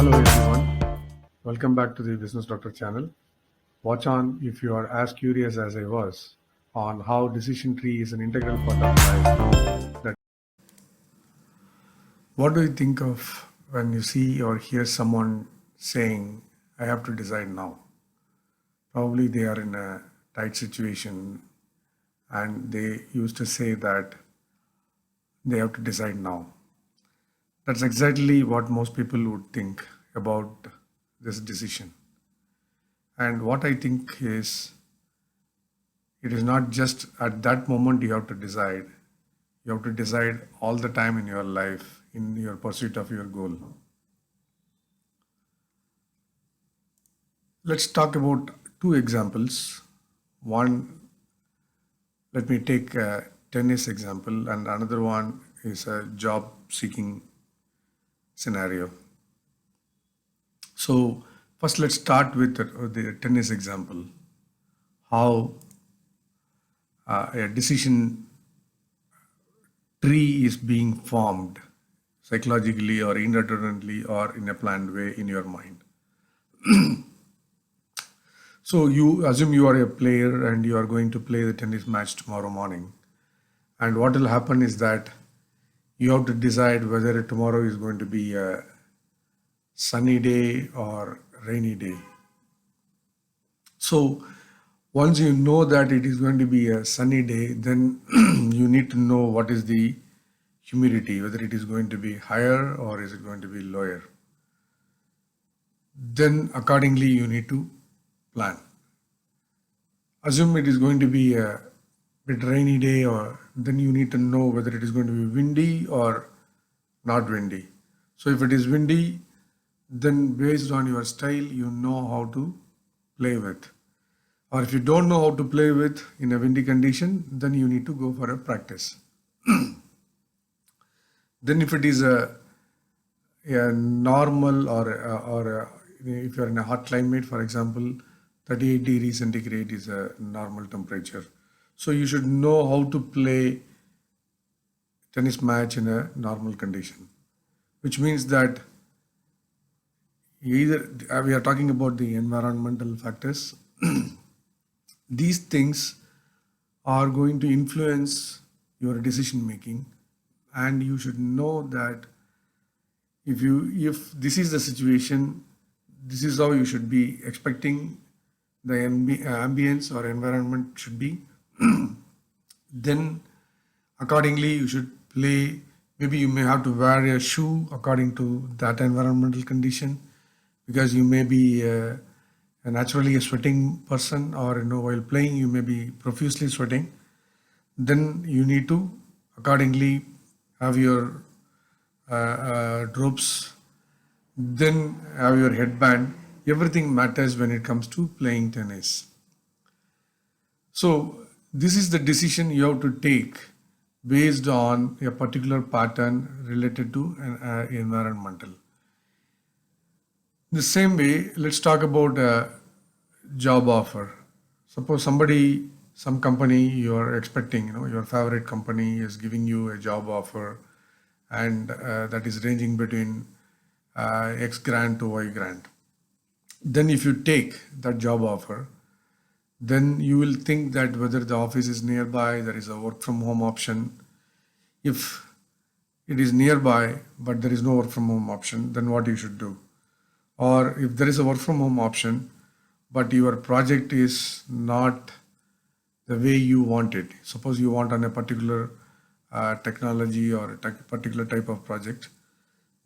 Hello everyone, welcome back to the Business Doctor channel. Watch on if you are as curious as I was on how decision tree is an integral part of life. What do you think of when you see or hear someone saying, I have to decide now? Probably they are in a tight situation and they used to say that they have to decide now. That's exactly what most people would think about this decision. And what I think is, it is not just at that moment you have to decide. You have to decide all the time in your life, in your pursuit of your goal. Let's talk about two examples. One, let me take a tennis example, and another one is a job seeking scenario. So, first, let's start with the tennis example. How a decision tree is being formed psychologically or inadvertently or in a planned way in your mind. So you assume you are a player and you are going to play the tennis match tomorrow morning. And what will happen is that you have to decide whether tomorrow is going to be a sunny day or rainy day. So once you know that it is going to be a sunny day, then you need to know what is the humidity, whether it is going to be higher or is it going to be lower. Then accordingly you need to plan. Assume it is going to be a bit rainy day, or then you need to know whether it is going to be windy or not windy. So if it is windy, then based on your style, you know how to play with. Or if you don't know how to play with in a windy condition, then you need to go for a practice. Then if it is a normal or if you're in a hot climate, for example, 38 degrees centigrade is a normal temperature. So you should know how to play tennis match in a normal condition, which means that either we are talking about the environmental factors. These things are going to influence your decision making, and you should know that if this is the situation, this is how you should be expecting the ambience or environment should be. Then accordingly you should play. Maybe you may have to wear a shoe according to that environmental condition, because you may be naturally a sweating person, or while playing you may be profusely sweating. Then you need to accordingly have your ropes, then have your headband. Everything matters when it comes to playing tennis. So this is the decision you have to take based on a particular pattern related to an environmental. The same way, let's talk about a job offer. Suppose some company you are expecting, your favorite company is giving you a job offer, and that is ranging between X grand to Y grand. Then if you take that job offer, then you will think that whether the office is nearby, there is a work from home option. If it is nearby but there is no work from home option, then what you should do? Or if there is a work from home option but your project is not the way you want it, suppose you want on a particular technology or a particular type of project,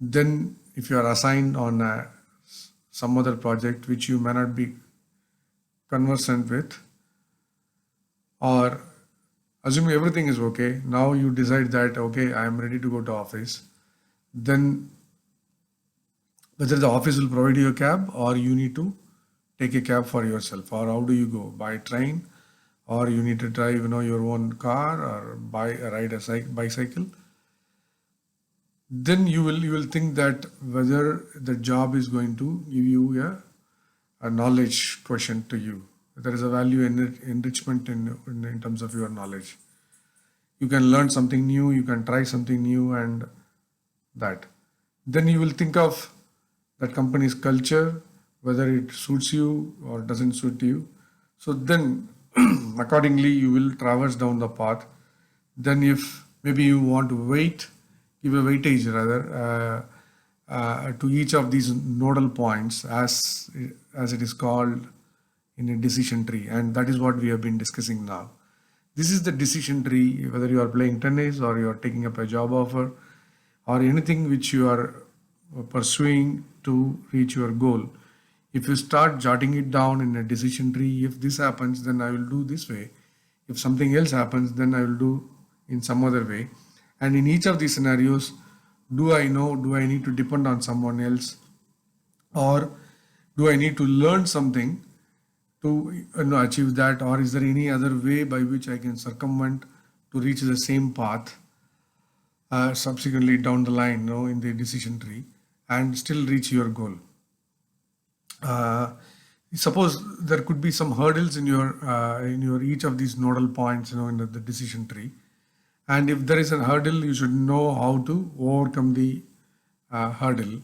then if you are assigned on some other project which you may not be conversant with, or assuming everything is okay, now you decide that okay, I am ready to go to office, then whether the office will provide you a cab or you need to take a cab for yourself, or how do you go, by train, or you need to drive your own car, or ride a bicycle. Then you will think that whether the job is going to give you a knowledge quotient to you. There is a value enrichment in terms of your knowledge. You can learn something new, you can try something new, and that. Then you will think of that company's culture, whether it suits you or doesn't suit you. So then, accordingly, you will traverse down the path. Then, if maybe you want to give a weightage rather to each of these nodal points, as it is called in a decision tree, and that is what we have been discussing now. This is the decision tree, whether you are playing tennis or you are taking up a job offer or anything which you are pursuing to reach your goal. If you start jotting it down in a decision tree, if this happens, then I will do this way. If something else happens, then I will do in some other way. And in each of these scenarios, do I need to depend on someone else, or do I need to learn something to achieve that, or is there any other way by which I can circumvent to reach the same path subsequently down the line, in the decision tree, and still reach your goal. uh, Suppose there could be some hurdles in your each of these nodal points, in the decision tree, and if there is a hurdle, you should know how to overcome the hurdle.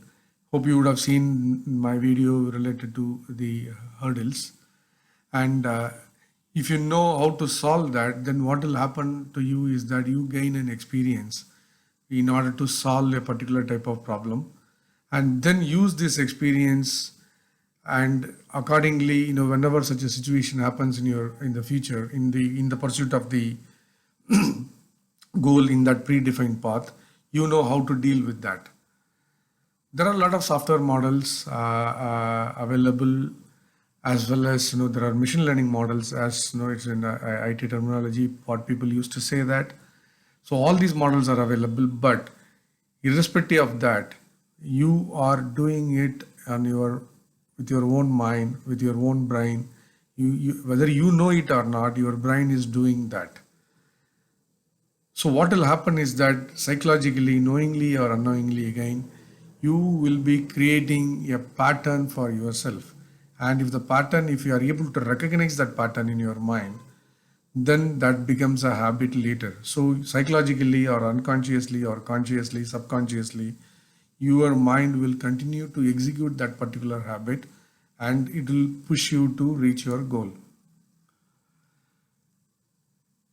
Hope you would have seen my video related to the hurdles. And if you know how to solve that, then what will happen to you is that you gain an experience in order to solve a particular type of problem, and then use this experience, and accordingly, whenever such a situation happens in the future, in the pursuit of the goal in that predefined path, you know how to deal with that. There are a lot of software models available, as well as there are machine learning models, as it's in IT terminology what people used to say that. So all these models are available, but irrespective of that, you are doing it with your own mind, with your own brain. Whether you know it or not, your brain is doing that. So what will happen is that psychologically, knowingly or unknowingly, again, you will be creating a pattern for yourself. And if you are able to recognize that pattern in your mind, then that becomes a habit later. So psychologically or unconsciously or consciously, subconsciously, your mind will continue to execute that particular habit, and it will push you to reach your goal.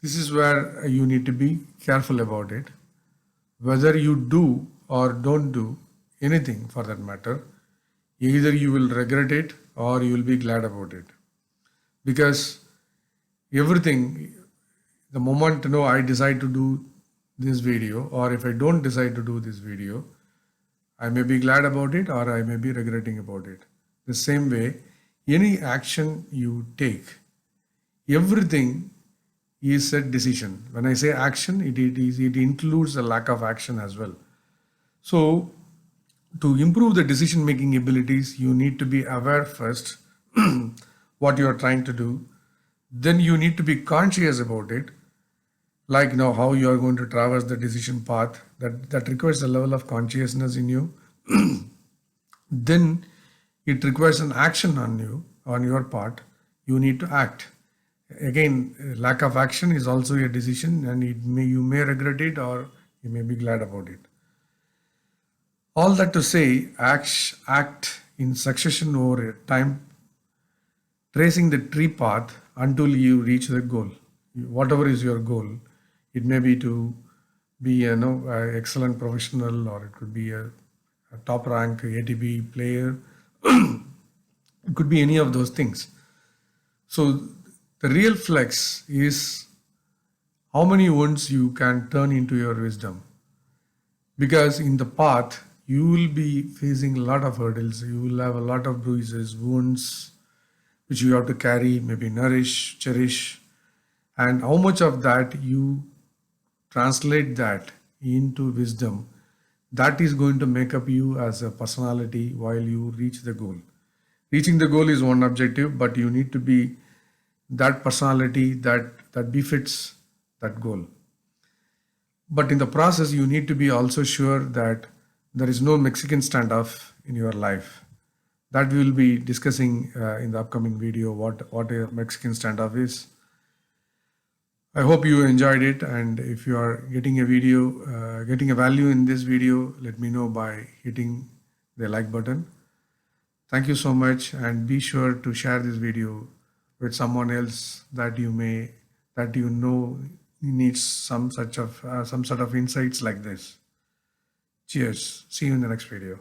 This is where you need to be careful about it. Whether you do or don't do anything for that matter, either you will regret it or you will be glad about it. Because everything, the moment I decide to do this video, or if I don't decide to do this video, I may be glad about it or I may be regretting about it. The same way, any action you take, everything is a decision. When I say action, it includes a lack of action as well. So to improve the decision making abilities, you need to be aware first what you are trying to do. Then you need to be conscious about it, like how you are going to traverse the decision path. That requires a level of consciousness in you. Then it requires an action on your part. You need to act. Again, lack of action is also a decision, and you may regret it or you may be glad about it. All that to say, act in succession over time, tracing the tree path until you reach the goal. Whatever is your goal, it may be to be an excellent professional, or it could be a top rank ATP player. It could be any of those things. So the real flex is how many wounds you can turn into your wisdom. Because in the path, you will be facing a lot of hurdles. You will have a lot of bruises, wounds, which you have to carry, maybe nourish, cherish. And how much of that you translate that into wisdom, that is going to make up you as a personality while you reach the goal. Reaching the goal is one objective, but you need to be that personality that befits that goal. But in the process, you need to be also sure that there is no Mexican standoff in your life. That we will be discussing in the upcoming video, what a Mexican standoff is. I hope you enjoyed it, and if you are getting a value in this video, let me know by hitting the like button. Thank you so much, and be sure to share this video with someone else that you know needs some sort of insights like this. Cheers. See you in the next video.